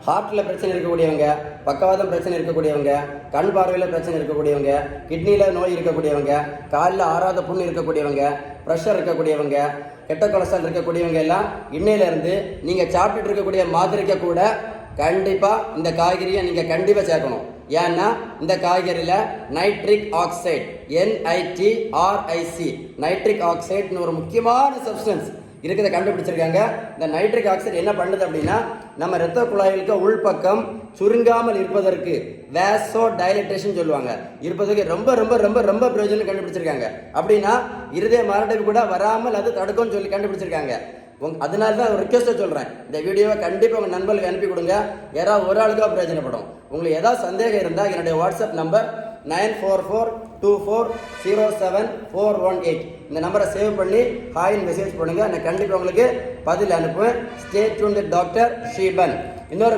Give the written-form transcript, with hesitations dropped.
ஹார்ட்டில் பிரச்சனை இருக்கக்கூடியவங்க, பக்கவாதம் பிரச்சனை இருக்கக்கூடியவங்க, கண் பார்வையில் பிரச்சனை இருக்கக்கூடியவங்க, கிட்னியில் நோய் இருக்கக்கூடியவங்க, காலில் ஆறாத புண்ணு இருக்கக்கூடியவங்க, ப்ரெஷர் இருக்கக்கூடியவங்க, கெட்ட கொலஸ்ட்ரால் இருக்கக்கூடியவங்க எல்லாம் இன்னையிலேருந்து நீங்கள் சாப்பிட்டுட்டு இருக்கக்கூடிய மாத்திரைக்க கூட கண்டிப்பாக இந்த காய்கறியை நீங்கள் கண்டிப்பாக சேர்க்கணும். ஏன்னா இந்த காய்கறியில் நைட்ரிக் ஆக்சைடு, NITRIC, நைட்ரிக் ஆக்சைடுன்னு ஒரு முக்கியமான சப்ஸ்டன்ஸ் இருக்கிறத கண்டுபிடிச்சிருக்காங்க. இந்த நைட்ரிக் ஆக்சைடு என்ன பண்ணுது அப்படின்னா, நம்ம இரத்த குழாய்களுக்கு உள்பக்கம் சுருங்காமல் இருப்பதற்கு, வேசோ டைலட்டேஷன் சொல்லுவாங்க, இருப்பதற்கு ரொம்ப ரொம்ப ரொம்ப ரொம்ப பிரயோஜனம் கண்டுபிடிச்சிருக்காங்க. அப்படின்னா இருதய மாரடைப்பு கூட வராமல் அது தடுக்கும்னு சொல்லி கண்டுபிடிச்சிருக்காங்க. அதனால தான் ஒரு ரிக்வெஸ்ட்டை சொல்கிறேன், இந்த வீடியோவை கண்டிப்பாக உங்கள் நண்பர்களுக்கு அனுப்பி கொடுங்க. யாராவது ஒரு ஆளுக்காக பிரயோஜனப்படும். உங்களுக்கு ஏதாவது சந்தேகம் இருந்தால் என்னுடைய வாட்ஸ்அப் நம்பர் 9442407418, இந்த நம்பரை சேவ் பண்ணி ஹாய்னு மெசேஜ் பண்ணுங்கள். நான் கண்டிப்பாக உங்களுக்கு பதில் அனுப்புவேன். Stay tuned with doctor Sheeban. இன்னொரு